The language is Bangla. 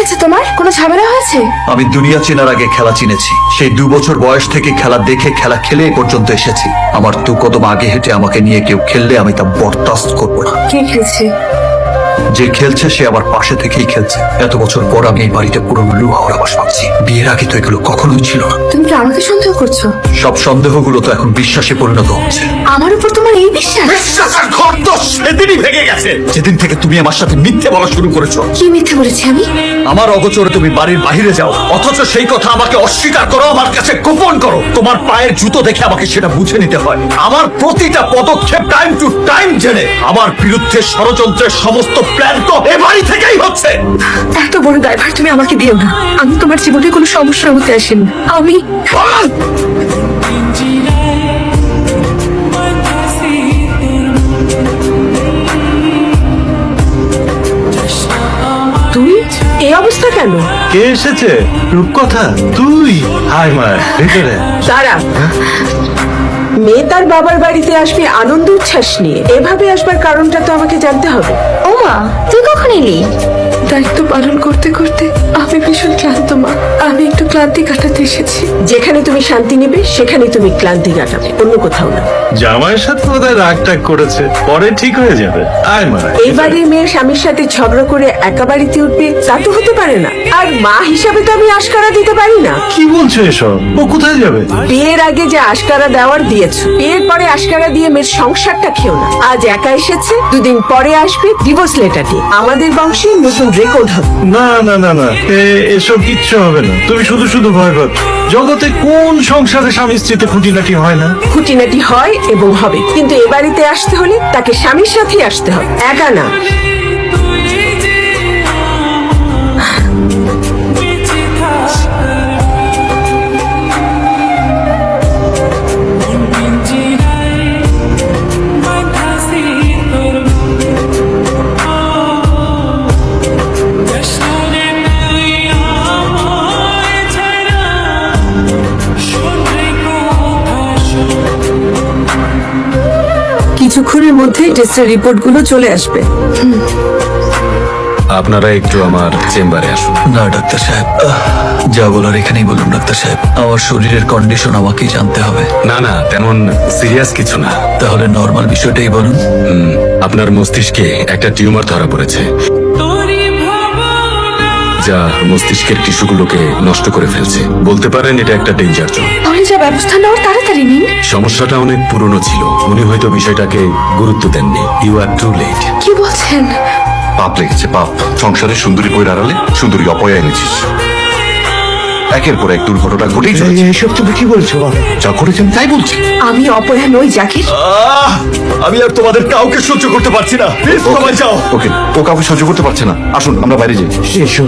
হয়েছে তোমার? কোনো ঝামেলা হয়েছে? আমি দুনিয়া চেনার আগে খেলা চিনেছি। সেই 2 বছর বয়স থেকে খেলা দেখে খেলা খেলে এ পর্যন্ত এসেছি। আমার 2 কদম আগে হেঁটে আমাকে নিয়ে কেউ খেললে আমি তা বরদাস্ত করবো না। কে খেলছে? যে খেলছে সে আমার পাশে থেকেই খেলছে। এত বছর পর আমি এই বাড়িতে পুরনো লুহাওয়ার আবাস পাচ্ছি। বিয়ের আগে তো এগুলো কখনোই ছিল না। তুমি কি আমাকে সন্দেহ করছো? সব সন্দেহগুলো তো এখন বিশ্বাসে পরিণত হচ্ছে। আমার উপর তোমার এই বিশ্বাস? বিশ্বাসের ঘর তো সেদিনই ভেঙে গেছে যেদিন থেকে তুমি আমার সাথে মিথ্যে বলা শুরু করেছো। কি মিথ্যে বলেছি আমি? আমার অগোচরে তুমি বাড়ির বাইরে যাও, অথচ সেই কথা আমাকে অস্বীকার করো, আমার কাছে গোপন করো। তোমার পায়ের জুতো দেখে আমাকে সেটা বুঝে নিতে হয়। আমার প্রতিটা পদক্ষেপ টাইম টু টাইম জেনে আমার বিরুদ্ধে ষড়যন্ত্রের সমস্ত প্ল্যান তো এ বাড়ি থেকেই হচ্ছে। এত বড় দায়ভার তুমি আমাকে দিও না। আমি তোমার জীবনে কোনো সমস্যা হতে আসিনি। আমি তুই এই অবস্থা কেন? কে এসেছে? রূপকথা তুই? হাই মার ভিতরে। তারা মেয়ে তার বাবার বাড়িতে আসবে আনন্দ উচ্ছ্বাস নিয়ে, এভাবে আসবার কারণটা তো আমাকে জানতে হবে। ওমা, তুই কখন এলি? দায়িত্ব পালন করতে করতে আমি ভীষণ ক্লান্ত মা। আমি একটু ক্লান্তি কাটাতে এসেছি। যেখানে তুমি শান্তি নেবে সেখানে তুমি ক্লান্তি কাটাবে, অন্য কোথাও না। জামাইয়ের সাথে বোধহয় রাগ টাগ করেছে, পরে ঠিক হয়ে যাবে। আয় মা। এই বাড়ির মেয়ে স্বামীর সাথে ঝগড়া করে একা বাড়িতে উঠবে, তা তো হতে পারে না। আর মা হিসাবে তো আমি আশকারা দিতে পারি না। কি বলছো এসব? ও কোথায় যাবে? বিয়ের আগে যে আশকারা দেওয়ার দিয়েছো, বিয়ের পরে আশকারা দিয়ে মেয়ের সংসারটা খেও না। আজ একা এসেছে, 2 দিন পরে আসবে ডিভোর্স লেটারটি। আমাদের বংশে নতুন রেকর্ড হবে। না না না না, এসব কিচ্ছু হবে না। তুমি শুধু শুধু ভয় করছো। জগতে কোন সংসারে স্বামী স্ত্রীতে খুঁটিনাটি হয় না? খুঁটিনাটি হয় এবং হবে, কিন্তু এ বাড়িতে আসতে হলে তাকে স্বামীর সাথেই আসতে হবে, একা না। কিছুক্ষণের মধ্যেই টেস্টের রিপোর্টগুলো চলে আসবে। আপনারা একটু আমার চেম্বারে আসুন। না ডাক্তার সাহেব, যা বলার এখানেই বলুন। ডাক্তার সাহেব, আমার শরীরের কন্ডিশন আমাকেই জানতে হবে। না না, তেমন সিরিয়াস কিছু না। তাহলে নর্মাল বিষয়টাই বলুন। আপনার মস্তিষ্কে একটা টিউমার ধরা পড়েছে, যা মস্তিষ্কের টিস্যুগুলোকে নষ্ট করে ফেলছে। বলতে পারেন এটা একটা ডেঞ্জার জোন। তাহলে যা ব্যবস্থা নেওয়ার তাড়াতাড়ি নিন। সমস্যাটা অনেক পুরনো ছিল, উনি হয়তো বিষয়টাকে গুরুত্ব দেননি। You are too late. কি বলছেন? পাপ লেগেছে, পাপ। সংসারে সুন্দরী বইয়ের আড়ালে সুন্দরী অপয়া এনেছিস। একের পর এক দুর্ঘটনা ঘটেই চলেছে। এসব তুমি কি বলছো? যা করেছেন তাই বলছি। আমি অপয়া নই জাকির। আমি আর তোমাদের কাউকে সহ্য করতে পারছি না। প্লিজ সবাই যাও। ওকে, ও কাউকে সহ্য করতে পারছে না। আসুন আমরা বাইরে যাই। এসো।